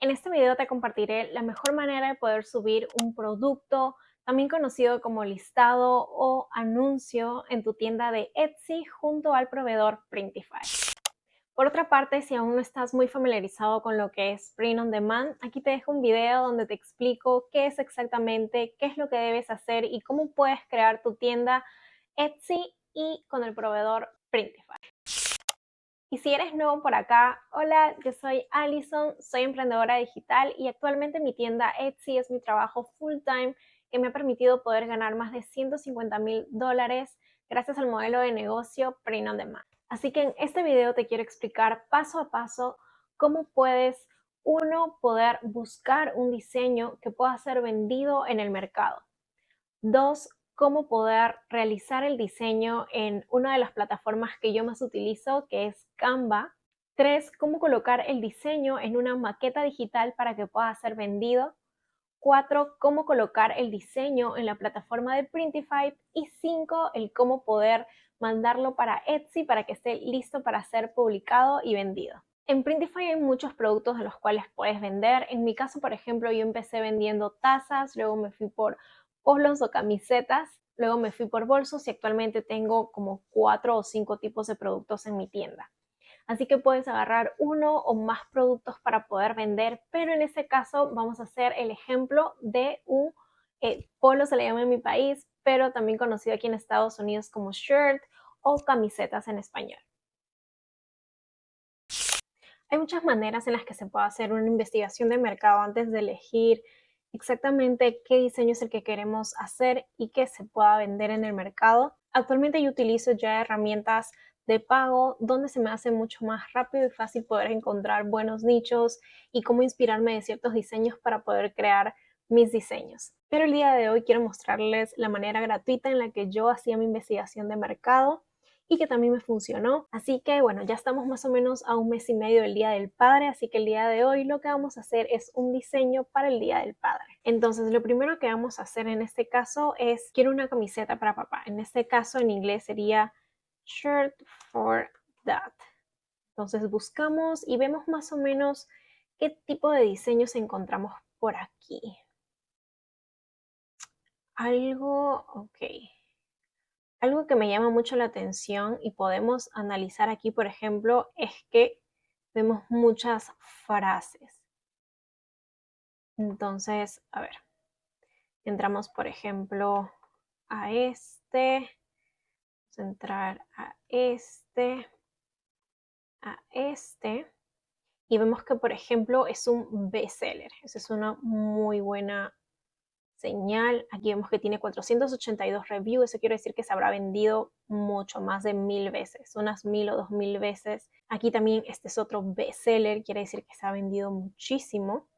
En este video te compartiré la mejor manera de poder subir un producto, también conocido como listado o anuncio, en tu tienda de Etsy junto al proveedor Printify. Por otra parte, si aún no estás muy familiarizado con lo que es Print on Demand, aquí te dejo un video donde te explico qué es exactamente, qué es lo que debes hacer y cómo puedes crear tu tienda Etsy y con el proveedor Printify. Y si eres nuevo por acá, hola, yo soy Alison, soy emprendedora digital y actualmente mi tienda Etsy es mi trabajo full time que me ha permitido poder ganar más de $150,000 gracias al modelo de negocio Print on Demand. Así que en este video te quiero explicar paso a paso cómo puedes, uno, poder buscar un diseño que pueda ser vendido en el mercado. Dos, cómo poder realizar el diseño en una de las plataformas que yo más utilizo, que es Canva. Tres, cómo colocar el diseño en una maqueta digital para que pueda ser vendido. Cuatro, cómo colocar el diseño en la plataforma de Printify. Y cinco, el cómo poder mandarlo para Etsy para que esté listo para ser publicado y vendido. En Printify hay muchos productos de los cuales puedes vender. En mi caso, por ejemplo, yo empecé vendiendo tazas, luego me fui por polos o camisetas, luego me fui por bolsos y actualmente tengo como 4 o 5 tipos de productos en mi tienda. Así que puedes agarrar uno o más productos para poder vender, pero en este caso vamos a hacer el ejemplo de un polo, se le llama en mi país, pero también conocido aquí en Estados Unidos como shirt o camisetas en español. Hay muchas maneras en las que se puede hacer una investigación de mercado antes de elegir exactamente qué diseño es el que queremos hacer y que se pueda vender en el mercado. Actualmente yo utilizo ya herramientas de pago donde se me hace mucho más rápido y fácil poder encontrar buenos nichos y cómo inspirarme de ciertos diseños para poder crear mis diseños. Pero el día de hoy quiero mostrarles la manera gratuita en la que yo hacía mi investigación de mercado y que también me funcionó. Así que bueno, ya estamos más o menos a un mes y medio del Día del Padre, así que el día de hoy lo que vamos a hacer es un diseño para el Día del Padre. Entonces lo primero que vamos a hacer en este caso es, quiero una camiseta para papá. En este caso en inglés sería shirt for dad. Entonces buscamos y vemos más o menos qué tipo de diseños encontramos por aquí. Ok. Algo que me llama mucho la atención y podemos analizar aquí, por ejemplo, es que vemos muchas frases. Entonces, a ver, entramos, por ejemplo, a este, vamos a entrar a este, y vemos que, por ejemplo, es un bestseller. Esa es una muy buena señal. Aquí vemos que tiene 482 reviews, eso quiere decir que se habrá vendido mucho, más de 1000 veces, unas 1000 o 2000 veces. Aquí también este es otro bestseller, quiere decir que se ha vendido muchísimo.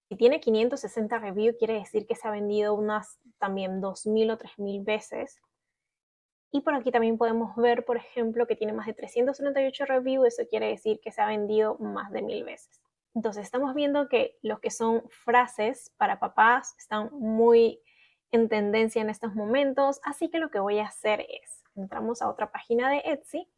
Si tiene 560 reviews, quiere decir que se ha vendido unas también 2000 o 3000 veces. Y por aquí también podemos ver, por ejemplo, que tiene más de 338 reviews, eso quiere decir que se ha vendido más de 1000 veces. Entonces estamos viendo que lo que son frases para papás están muy en tendencia en estos momentos, así que lo que voy a hacer es, entramos a otra página de Etsy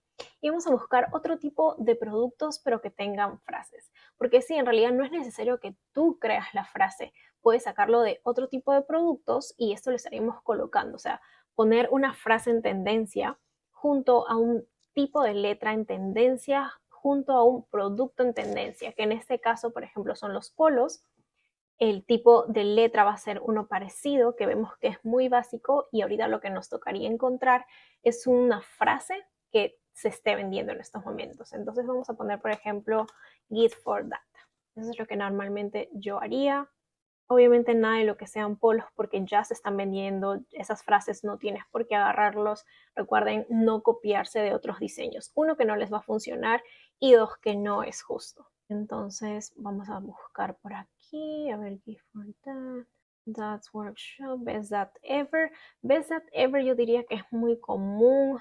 y vamos a buscar otro tipo de productos pero que tengan frases, porque sí, en realidad no es necesario que tú creas la frase, puedes sacarlo de otro tipo de productos y esto lo estaríamos colocando, o sea, poner una frase en tendencia junto a un tipo de letra en tendencia junto a un producto en tendencia, que en este caso, por ejemplo, son los polos. El tipo de letra va a ser uno parecido, que vemos que es muy básico y ahorita lo que nos tocaría encontrar es una frase que se esté vendiendo en estos momentos. Entonces vamos a poner, por ejemplo, Git for that. Eso es lo que normalmente yo haría. Obviamente nada de lo que sean polos porque ya se están vendiendo, esas frases no tienes por qué agarrarlos. Recuerden no copiarse de otros diseños. Uno, que no les va a funcionar y dos, que no es justo. Entonces vamos a buscar por aquí, a ver, Gift for that, That's Workshop, Best That Ever. Best That Ever yo diría que es muy común.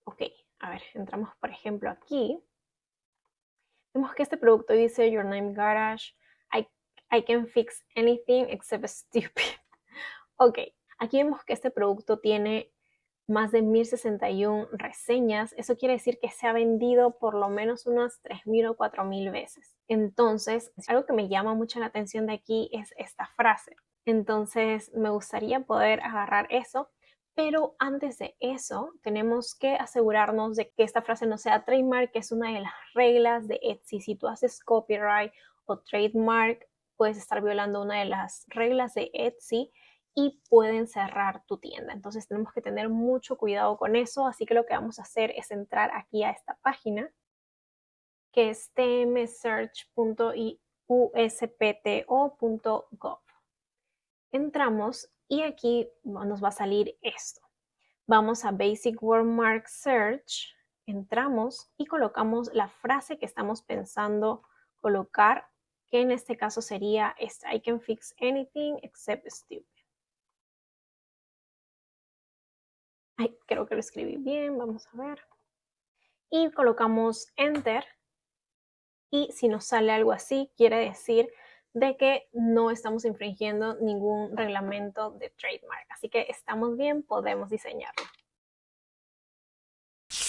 Ok, a ver, entramos por ejemplo aquí. Vemos que este producto dice Your Name Garage. I can fix anything except stupid. Ok, aquí vemos que este producto tiene más de 1061 reseñas. Eso quiere decir que se ha vendido por lo menos unas 3000 o 4000 veces. Entonces, algo que me llama mucho la atención de aquí es esta frase. Entonces, me gustaría poder agarrar eso, pero antes de eso, tenemos que asegurarnos de que esta frase no sea trademark, que es una de las reglas de Etsy. Si tú haces copyright o trademark, puedes estar violando una de las reglas de Etsy y pueden cerrar tu tienda. Entonces tenemos que tener mucho cuidado con eso. Así que lo que vamos a hacer es entrar aquí a esta página, que es tmsearch.uspto.gov. Entramos y aquí nos va a salir esto. Vamos a Basic Wordmark Search, entramos y colocamos la frase que estamos pensando colocar, que en este caso sería esta: I can fix anything except stupid. Ay, creo que lo escribí bien, vamos a ver. Y colocamos Enter. Y si nos sale algo así, quiere decir de que no estamos infringiendo ningún reglamento de trademark. Así que estamos bien, podemos diseñarlo.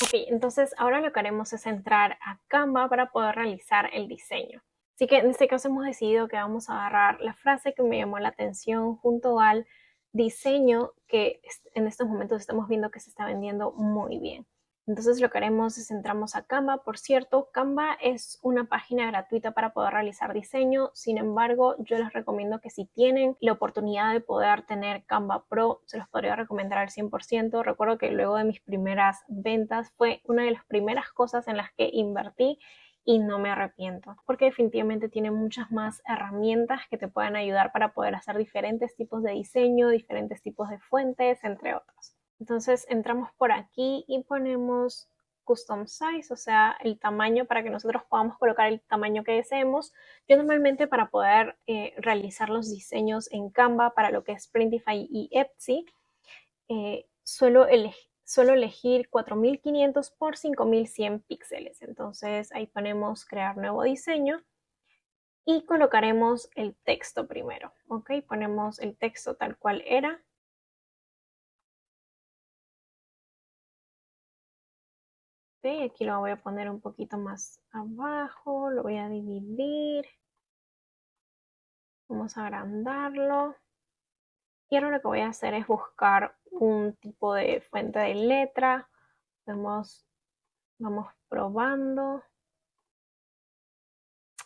Ok, entonces ahora lo que haremos es entrar a Canva para poder realizar el diseño. Así que en este caso hemos decidido que vamos a agarrar la frase que me llamó la atención junto al diseño que en estos momentos estamos viendo que se está vendiendo muy bien. Entonces lo que haremos es entramos a Canva. Por cierto, Canva es una página gratuita para poder realizar diseño. Sin embargo, yo les recomiendo que si tienen la oportunidad de poder tener Canva Pro, se los podría recomendar al 100%. Recuerdo que luego de mis primeras ventas fue una de las primeras cosas en las que invertí y no me arrepiento, porque definitivamente tiene muchas más herramientas que te pueden ayudar para poder hacer diferentes tipos de diseño, diferentes tipos de fuentes, entre otros. Entonces entramos por aquí y ponemos custom size, o sea, el tamaño para que nosotros podamos colocar el tamaño que deseemos. Yo normalmente para poder realizar los diseños en Canva para lo que es Printify y Etsy, suelo elegir 4500 por 5100 píxeles. Entonces ahí ponemos crear nuevo diseño y colocaremos el texto primero. Ok, ponemos el texto tal cual era. Okay, aquí lo voy a poner un poquito más abajo, lo voy a dividir, vamos a agrandarlo. Y ahora lo que voy a hacer es buscar un tipo de fuente de letra. Vamos probando.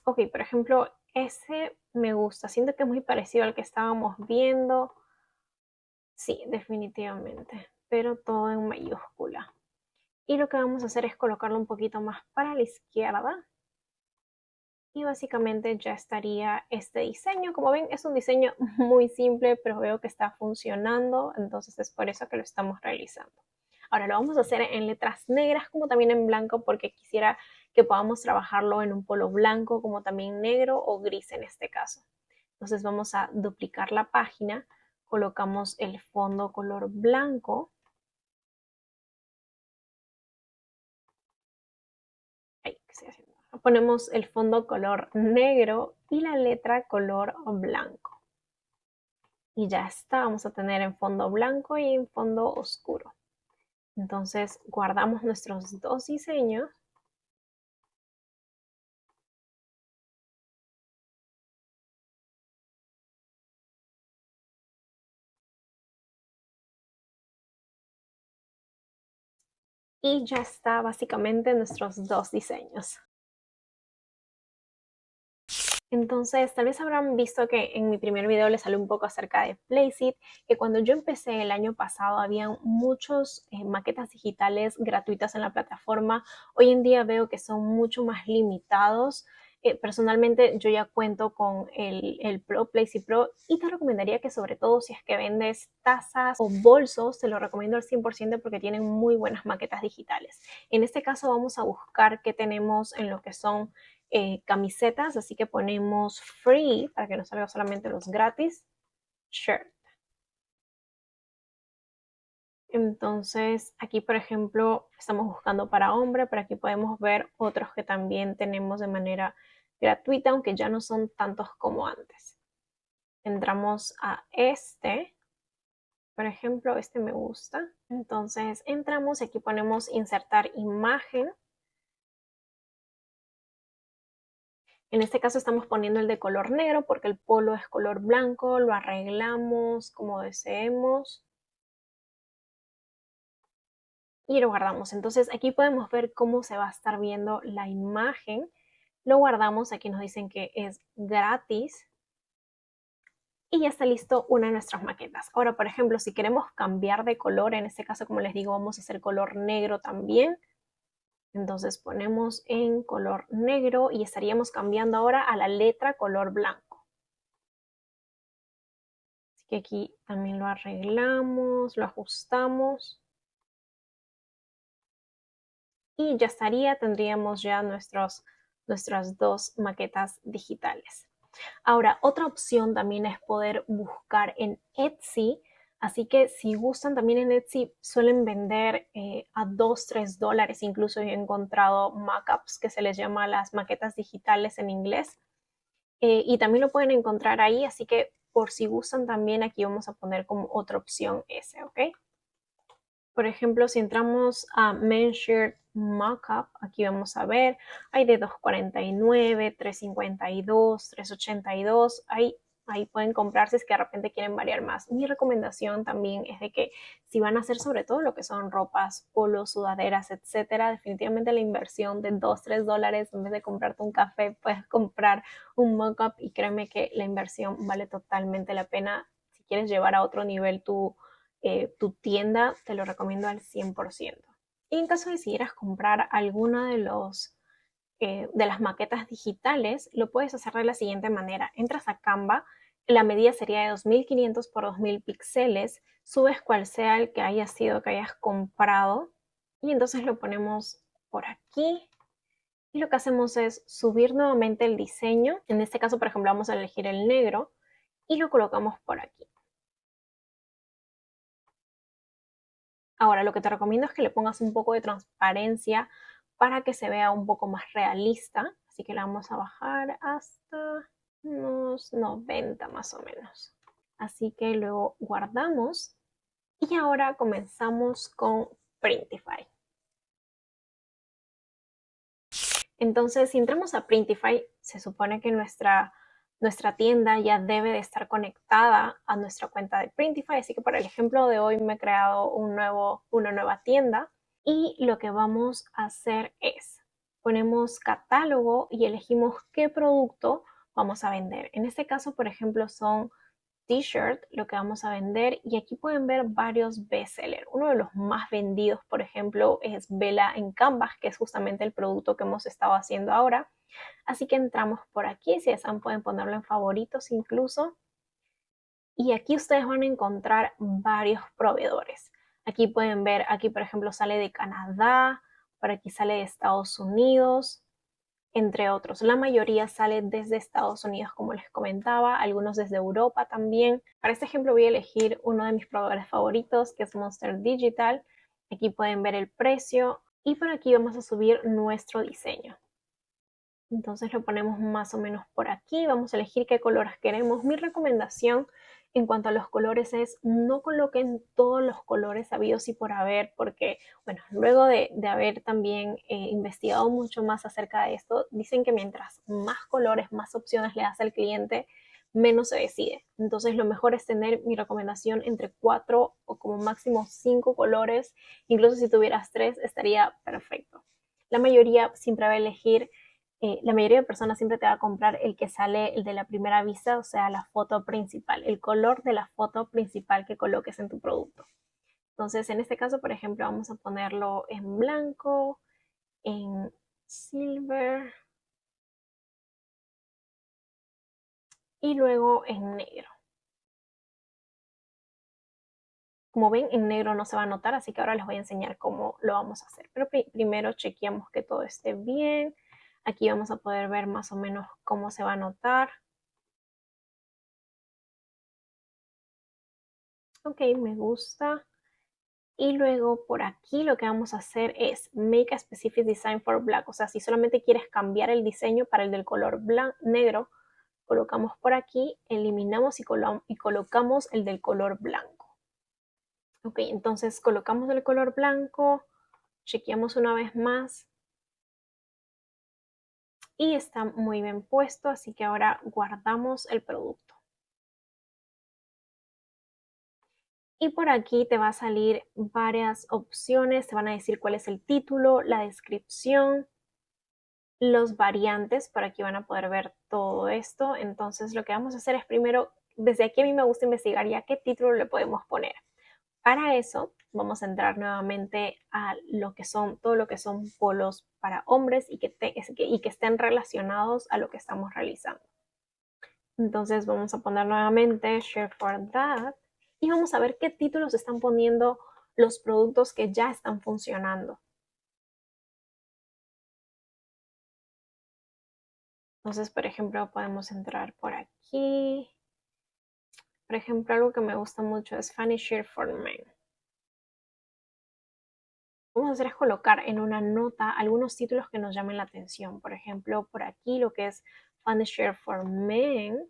Ok, por ejemplo, ese me gusta. Siento que es muy parecido al que estábamos viendo. Sí, definitivamente, pero todo en mayúscula. Y lo que vamos a hacer es colocarlo un poquito más para la izquierda. Y básicamente ya estaría este diseño. Como ven, es un diseño muy simple, pero veo que está funcionando, entonces es por eso que lo estamos realizando. Ahora lo vamos a hacer en letras negras como también en blanco, porque quisiera que podamos trabajarlo en un polo blanco como también negro o gris en este caso. Entonces vamos a duplicar la página, colocamos el fondo color blanco. Ay, ¿qué estoy haciendo? Ponemos el fondo color negro y la letra color blanco. Y ya está, vamos a tener en fondo blanco y en fondo oscuro. Entonces guardamos nuestros dos diseños. Y ya está básicamente nuestros dos diseños. Entonces, tal vez habrán visto que en mi primer video les hablé un poco acerca de Placeit, que cuando yo empecé el año pasado había muchos maquetas digitales gratuitas en la plataforma. Hoy en día veo que son mucho más limitados. Personalmente yo ya cuento con el Pro, Placeit Pro, y te recomendaría que sobre todo si es que vendes tazas o bolsos, te lo recomiendo al 100% porque tienen muy buenas maquetas digitales. En este caso vamos a buscar qué tenemos en lo que son camisetas, así que ponemos free para que nos salga solamente los gratis, shirt. Entonces aquí por ejemplo estamos buscando para hombre, pero aquí podemos ver otros que también tenemos de manera gratuita, aunque ya no son tantos como antes. Entramos a este Por ejemplo, este me gusta. Entonces entramos y aquí ponemos insertar imagen. En este caso estamos poniendo el de color negro porque el polo es color blanco. Lo arreglamos como deseemos. Y lo guardamos. Entonces aquí podemos ver cómo se va a estar viendo la imagen. Lo guardamos. Aquí nos dicen que es gratis. Y ya está listo una de nuestras maquetas. Ahora, por ejemplo, si queremos cambiar de color, en este caso, como les digo, vamos a hacer color negro también. Entonces ponemos en color negro y estaríamos cambiando ahora a la letra color blanco. Así que aquí también lo arreglamos, lo ajustamos. Y ya estaría, tendríamos ya nuestras dos maquetas digitales. Ahora, otra opción también es poder buscar en Etsy. Así que si gustan también en Etsy suelen vender a 2, 3 dólares. Incluso he encontrado mockups que se les llama las maquetas digitales en inglés. Y también lo pueden encontrar ahí. Así que por si gustan también aquí vamos a poner como otra opción ese, ¿ok? Por ejemplo, si entramos a Mentioned Mockup, aquí vamos a ver, hay de 2.49, 3.52, 3.82, ahí pueden comprar si es que de repente quieren variar más. Mi recomendación también es de que si van a hacer sobre todo lo que son ropas, polos, sudaderas, etcétera, definitivamente la inversión de 2, 3 dólares en vez de comprarte un café, puedes comprar un mockup y créeme que la inversión vale totalmente la pena si quieres llevar a otro nivel tu tienda, te lo recomiendo al 100%. Y en caso de si quieras comprar alguna de las maquetas digitales, lo puedes hacer de la siguiente manera. Entras a Canva, la medida sería de 2500 por 2000 píxeles, subes cual sea el que haya sido que hayas comprado y entonces lo ponemos por aquí. Y lo que hacemos es subir nuevamente el diseño. En este caso, por ejemplo, vamos a elegir el negro y lo colocamos por aquí. Ahora, lo que te recomiendo es que le pongas un poco de transparencia para que se vea un poco más realista. Así que la vamos a bajar hasta unos 90 más o menos. Así que luego guardamos y ahora comenzamos con Printify. Entonces, si entramos a Printify, se supone que nuestra tienda ya debe de estar conectada a nuestra cuenta de Printify. Así que para el ejemplo de hoy me he creado una nueva tienda y lo que vamos a hacer es ponemos catálogo y elegimos qué producto vamos a vender. En este caso, por ejemplo, son t-shirt lo que vamos a vender y aquí pueden ver varios bestsellers. Uno de los más vendidos, por ejemplo, es Vela en Canvas, que es justamente el producto que hemos estado haciendo ahora. Así que entramos por aquí, si desean pueden ponerlo en favoritos incluso. Y aquí ustedes van a encontrar varios proveedores. Aquí pueden ver, aquí por ejemplo sale de Canadá, por aquí sale de Estados Unidos, entre otros. La mayoría sale desde Estados Unidos, como les comentaba, algunos desde Europa también. Para este ejemplo voy a elegir uno de mis proveedores favoritos, que es Monster Digital. Aquí pueden ver el precio y por aquí vamos a subir nuestro diseño. Entonces lo ponemos más o menos por aquí. Vamos a elegir qué colores queremos. Mi recomendación en cuanto a los colores es no coloquen todos los colores habidos y por haber, porque, bueno, luego de haber también investigado mucho más acerca de esto, dicen que mientras más colores, más opciones le das al cliente, menos se decide. Entonces lo mejor es tener mi recomendación entre 4 o como máximo 5 colores. Incluso si tuvieras 3 estaría perfecto. La mayoría siempre va a elegir la mayoría de personas siempre te va a comprar el que sale, el de la primera vista, o sea, la foto principal, el color de la foto principal que coloques en tu producto. Entonces, en este caso, por ejemplo, vamos a ponerlo en blanco, en silver y luego en negro. Como ven, en negro no se va a notar, así que ahora les voy a enseñar cómo lo vamos a hacer. Pero primero chequeamos que todo esté bien. Aquí vamos a poder ver más o menos cómo se va a notar. Ok, me gusta. Y luego por aquí lo que vamos a hacer es Make a Specific Design for Black. O sea, si solamente quieres cambiar el diseño para el del color negro, colocamos por aquí, eliminamos y colocamos el del color blanco. Ok, entonces colocamos el color blanco, chequeamos una vez más y está muy bien puesto, así que ahora guardamos el producto. Y por aquí te va a salir varias opciones, te van a decir cuál es el título, la descripción, los variantes, por aquí van a poder ver todo esto. Entonces lo que vamos a hacer es primero, desde aquí a mí me gusta investigar ya qué título le podemos poner. Para eso vamos a entrar nuevamente a lo que son, todo lo que son polos para hombres y que estén relacionados a lo que estamos realizando. Entonces vamos a poner nuevamente Share for That y vamos a ver qué títulos están poniendo los productos que ya están funcionando. Entonces, por ejemplo, podemos entrar por aquí. Por ejemplo, algo que me gusta mucho es Funny Share for Men. Vamos a hacer es colocar en una nota algunos títulos que nos llamen la atención. Por ejemplo, por aquí lo que es Funny Share for Men.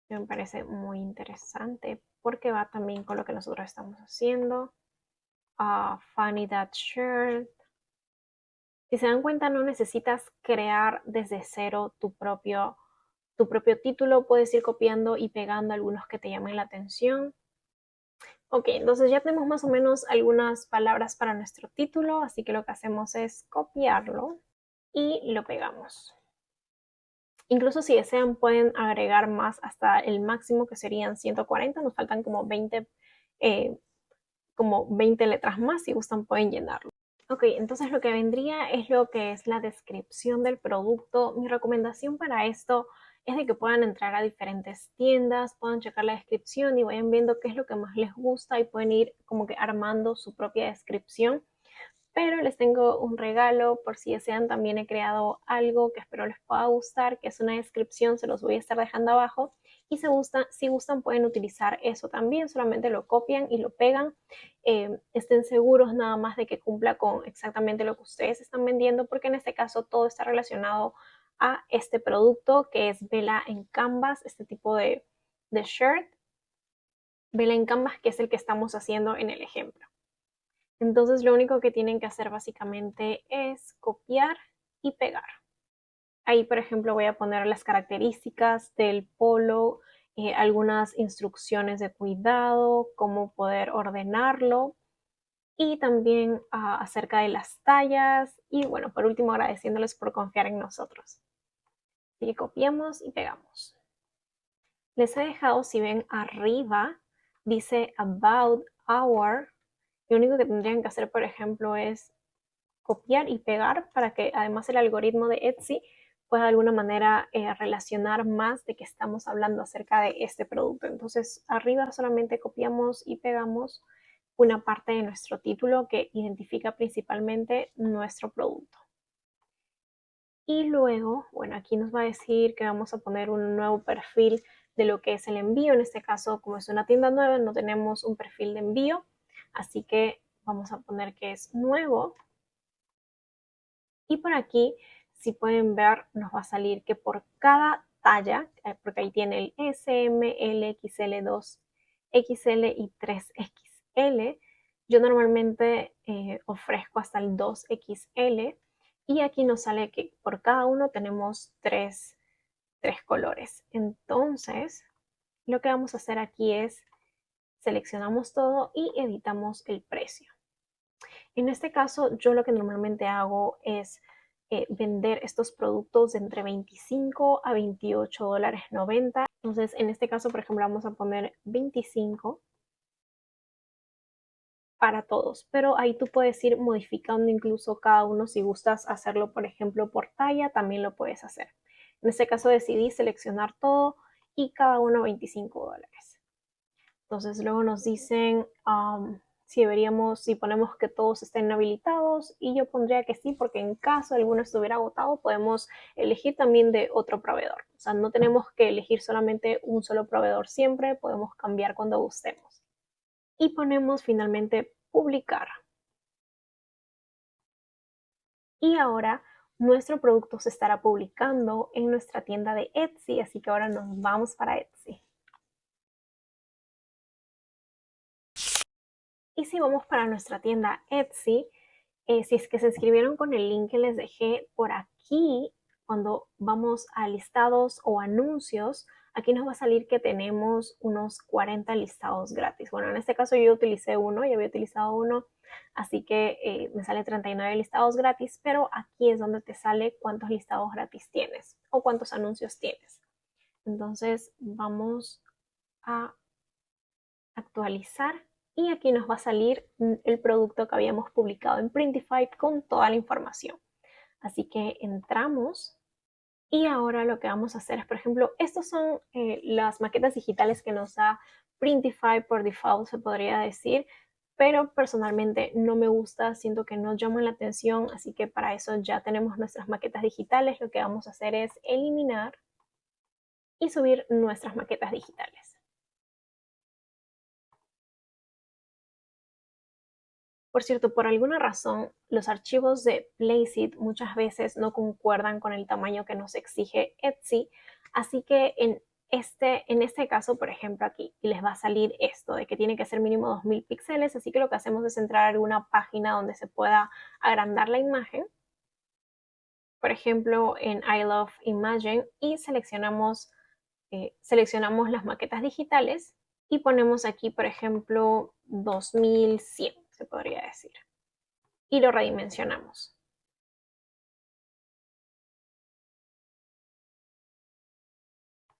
Me parece muy interesante porque va también con lo que nosotros estamos haciendo. Funny That Shirt. Si se dan cuenta, no necesitas crear desde cero tu propio título. Puedes ir copiando y pegando algunos que te llamen la atención. Ok, entonces ya tenemos más o menos algunas palabras para nuestro título, así que lo que hacemos es copiarlo y lo pegamos. Incluso si desean pueden agregar más hasta el máximo que serían 140, nos faltan como 20 letras más, si gustan pueden llenarlo. Ok, entonces lo que vendría es lo que es la descripción del producto. Mi recomendación para esto es de que puedan entrar a diferentes tiendas, puedan checar la descripción y vayan viendo qué es lo que más les gusta y pueden ir como que armando su propia descripción. Pero les tengo un regalo por si desean. También he creado algo que espero les pueda gustar, que es una descripción, se los voy a estar dejando abajo. Y si gustan pueden utilizar eso también, solamente lo copian y lo pegan. Estén seguros nada más de que cumpla con exactamente lo que ustedes están vendiendo, porque en este caso todo está relacionado a este producto que es vela en canvas, este tipo de shirt. Vela en canvas, que es el que estamos haciendo en el ejemplo. Entonces lo único que tienen que hacer básicamente es copiar y pegar. Ahí, por ejemplo, voy a poner las características del polo, algunas instrucciones de cuidado, cómo poder ordenarlo y también acerca de las tallas y bueno, por último agradeciéndoles por confiar en nosotros. Así que copiamos y pegamos. Les he dejado, si ven arriba, dice About Our. Lo único que tendrían que hacer, por ejemplo, es copiar y pegar para que además el algoritmo de Etsy pueda de alguna manera relacionar más de que estamos hablando acerca de este producto. Entonces arriba solamente copiamos y pegamos una parte de nuestro título que identifica principalmente nuestro producto. Y luego, bueno, aquí nos va a decir que vamos a poner un nuevo perfil de lo que es el envío. En este caso, como es una tienda nueva, no tenemos un perfil de envío, así que vamos a poner que es nuevo. Y por aquí, si pueden ver, nos va a salir que por cada talla, porque ahí tiene el S, M, L, XL, 2XL y 3XL, yo normalmente ofrezco hasta el 2XL y aquí nos sale que por cada uno tenemos tres colores. Entonces, lo que vamos a hacer aquí es seleccionamos todo y editamos el precio. En este caso, yo lo que normalmente hago es vender estos productos de entre 25 a 28 dólares 90. Entonces, en este caso, por ejemplo, vamos a poner 25 para todos, pero ahí tú puedes ir modificando incluso cada uno. Si gustas hacerlo, por ejemplo, por talla, también lo puedes hacer. En este caso decidí seleccionar todo y cada uno 25 dólares. Entonces luego nos dicen si ponemos que todos estén habilitados y yo pondría que sí, porque en caso alguno estuviera agotado podemos elegir también de otro proveedor. O sea, no tenemos que elegir solamente un solo proveedor siempre, podemos cambiar cuando gustemos. Y ponemos finalmente publicar. Y ahora nuestro producto se estará publicando en nuestra tienda de Etsy, así que ahora nos vamos para Etsy. Y si vamos para nuestra tienda Etsy, si es que se inscribieron con el link que les dejé por aquí, cuando vamos a listados o anuncios, aquí nos va a salir que tenemos unos 40 listados gratis. Bueno, en este caso yo utilicé uno, ya había utilizado uno, así que me sale 39 listados gratis, pero aquí es donde te sale cuántos listados gratis tienes o cuántos anuncios tienes. Entonces vamos a actualizar y aquí nos va a salir el producto que habíamos publicado en Printify con toda la información. Así que entramos y ahora lo que vamos a hacer es, por ejemplo, estos son las maquetas digitales que nos da Printify por default, se podría decir, pero personalmente no me gusta, siento que no llaman la atención, así que para eso ya tenemos nuestras maquetas digitales. Lo que vamos a hacer es eliminar y subir nuestras maquetas digitales. Por cierto, por alguna razón, los archivos de Placeit muchas veces no concuerdan con el tamaño que nos exige Etsy, así que en este caso, por ejemplo, aquí les va a salir esto de que tiene que ser mínimo 2000 píxeles, así que lo que hacemos es entrar a alguna página donde se pueda agrandar la imagen, por ejemplo, en I Love Imagine, y seleccionamos las maquetas digitales y ponemos aquí, por ejemplo, 2100, se podría decir, y lo redimensionamos.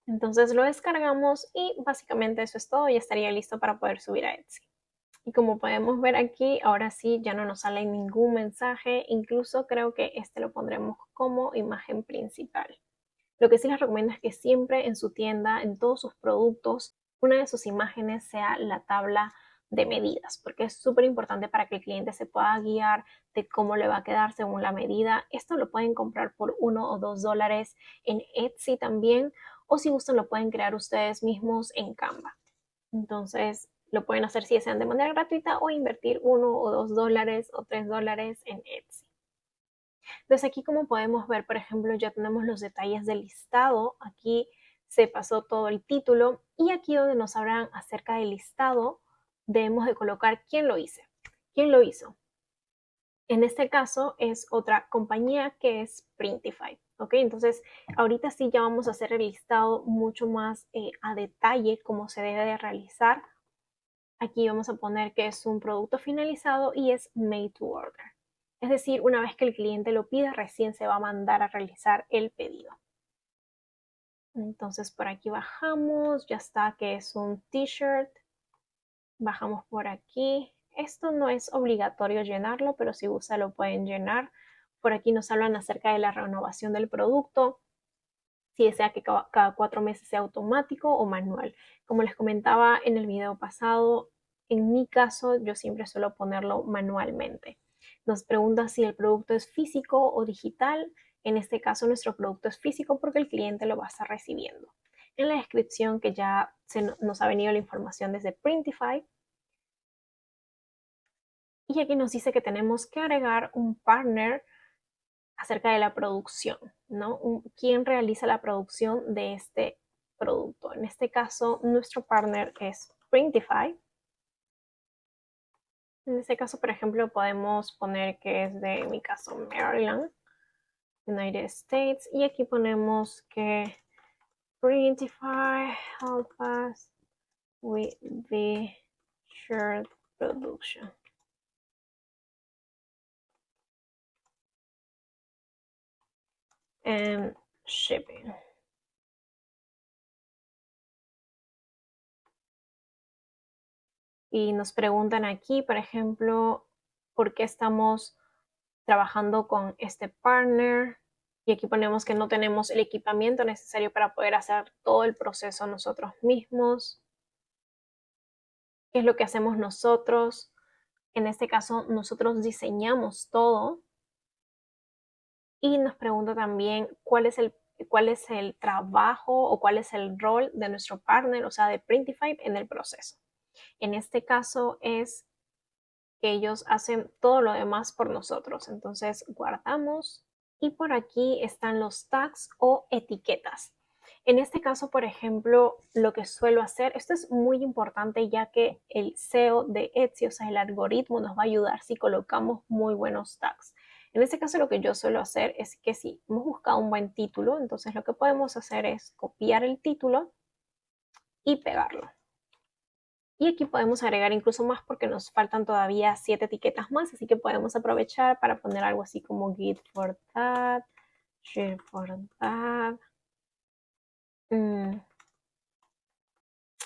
Entonces lo descargamos y básicamente eso es todo, ya estaría listo para poder subir a Etsy. Y como podemos ver aquí, ahora sí ya no nos sale ningún mensaje, incluso creo que este lo pondremos como imagen principal. Lo que sí les recomiendo es que siempre en su tienda, en todos sus productos, una de sus imágenes sea la tabla de medidas, porque es súper importante para que el cliente se pueda guiar de cómo le va a quedar según la medida. Esto lo pueden comprar por $1 o $2 en Etsy también, o si gustan lo pueden crear ustedes mismos en Canva. Entonces lo pueden hacer si desean de manera gratuita o invertir $1 o $2 o $3 en Etsy. Entonces aquí como podemos ver, por ejemplo, ya tenemos los detalles del listado. Aquí se pasó todo el título y aquí donde nos hablan acerca del listado debemos de colocar quién lo hizo. ¿Quién lo hizo? En este caso es otra compañía que es Printify. ¿Ok? Entonces ahorita sí ya vamos a hacer el listado mucho más a detalle cómo se debe de realizar. Aquí vamos a poner que es un producto finalizado y es made to order. Es decir, una vez que el cliente lo pida, recién se va a mandar a realizar el pedido. Entonces por aquí bajamos, ya está que es un t-shirt. Bajamos por aquí. Esto no es obligatorio llenarlo, pero si gusta lo pueden llenar. Por aquí nos hablan acerca de la renovación del producto, si desea que cada 4 meses sea automático o manual. Como les comentaba en el video pasado, en mi caso yo siempre suelo ponerlo manualmente. Nos pregunta si el producto es físico o digital. En este caso nuestro producto es físico porque el cliente lo va a estar recibiendo. En la descripción que ya nos ha venido la información desde Printify. Y aquí nos dice que tenemos que agregar un partner acerca de la producción, ¿no? ¿Quién realiza la producción de este producto? En este caso, nuestro partner es Printify. En este caso, por ejemplo, podemos poner que es de, en mi caso, Maryland, United States. Y aquí ponemos que Printify help us with the shirt production. And shipping. Y nos preguntan aquí, por ejemplo, por qué estamos trabajando con este partner. Y aquí ponemos que no tenemos el equipamiento necesario para poder hacer todo el proceso nosotros mismos. ¿Qué es lo que hacemos nosotros? En este caso, nosotros diseñamos todo. Y nos pregunta también cuál es el trabajo o cuál es el rol de nuestro partner, o sea, de Printify en el proceso. En este caso es que ellos hacen todo lo demás por nosotros. Entonces guardamos y por aquí están los tags o etiquetas. En este caso, por ejemplo, lo que suelo hacer, esto es muy importante ya que el SEO de Etsy, o sea, el algoritmo nos va a ayudar si colocamos muy buenos tags. En este caso, lo que yo suelo hacer es que si hemos buscado un buen título, entonces lo que podemos hacer es copiar el título y pegarlo. Y aquí podemos agregar incluso más porque nos faltan todavía 7 etiquetas más, así que podemos aprovechar para poner algo así como Git for that, Share for that.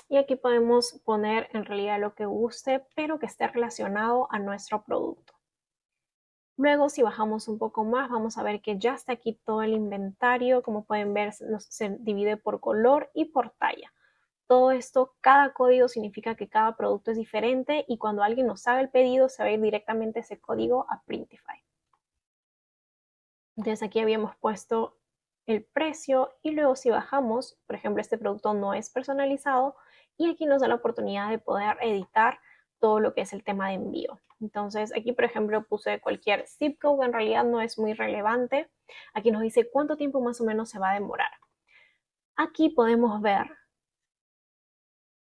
Y aquí podemos poner en realidad lo que guste, pero que esté relacionado a nuestro producto. Luego, si bajamos un poco más, vamos a ver que ya está aquí todo el inventario. Como pueden ver, se divide por color y por talla. Todo esto, cada código significa que cada producto es diferente y cuando alguien nos haga el pedido, se va a ir directamente ese código a Printify. Entonces aquí habíamos puesto el precio y luego si bajamos, por ejemplo, este producto no es personalizado y aquí nos da la oportunidad de poder editar todo lo que es el tema de envío. Entonces aquí, por ejemplo, puse cualquier zip code, en realidad no es muy relevante. Aquí nos dice cuánto tiempo más o menos se va a demorar. Aquí podemos ver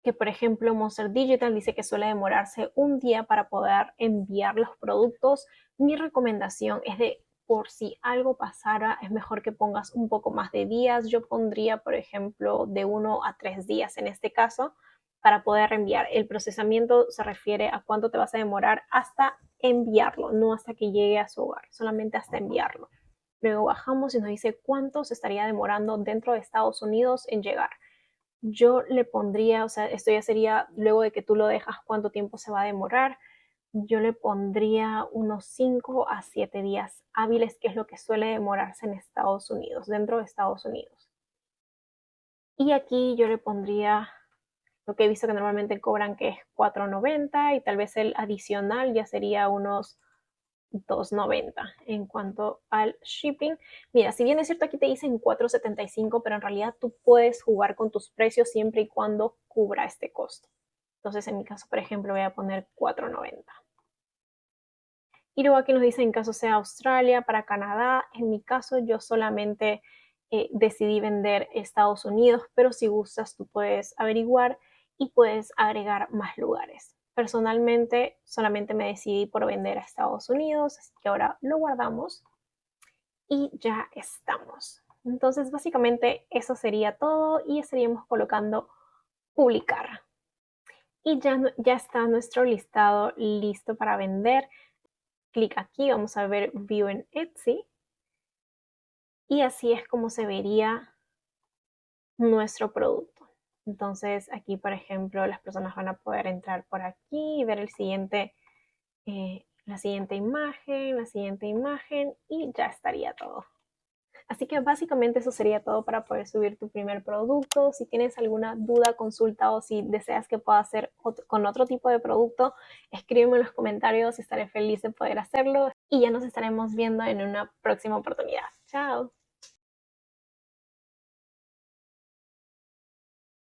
que, por ejemplo, Monster Digital dice que suele demorarse un día para poder enviar los productos. Mi recomendación es de por si algo pasara, es mejor que pongas un poco más de días. Yo pondría, por ejemplo, de 1 a 3 días en este caso para poder enviar. El procesamiento se refiere a cuánto te vas a demorar hasta enviarlo, no hasta que llegue a su hogar, solamente hasta enviarlo. Luego bajamos y nos dice cuánto se estaría demorando dentro de Estados Unidos en llegar. Yo le pondría, o sea, esto ya sería luego de que tú lo dejas, cuánto tiempo se va a demorar. Yo le pondría unos 5 a 7 días hábiles, que es lo que suele demorarse en Estados Unidos, dentro de Estados Unidos. Y aquí yo le pondría lo que he visto que normalmente cobran, que es $4.90 y tal vez el adicional ya sería unos $2.90 en cuanto al shipping. Mira, si bien es cierto aquí te dicen $4.75, pero en realidad tú puedes jugar con tus precios siempre y cuando cubra este costo. Entonces en mi caso, por ejemplo, voy a poner $4.90. Y luego aquí nos dice en caso sea Australia, para Canadá. En mi caso yo solamente decidí vender Estados Unidos, pero si gustas tú puedes averiguar y puedes agregar más lugares. Personalmente solamente me decidí por vender a Estados Unidos, así que ahora lo guardamos y ya estamos. Entonces básicamente eso sería todo y estaríamos colocando publicar. Y ya está nuestro listado listo para vender. Clic aquí, vamos a ver View en Etsy. Y así es como se vería nuestro producto. Entonces aquí, por ejemplo, las personas van a poder entrar por aquí y ver la siguiente imagen y ya estaría todo. Así que básicamente eso sería todo para poder subir tu primer producto. Si tienes alguna duda, consulta o si deseas que pueda hacer con otro tipo de producto, escríbeme en los comentarios, estaré feliz de poder hacerlo y ya nos estaremos viendo en una próxima oportunidad. Chao.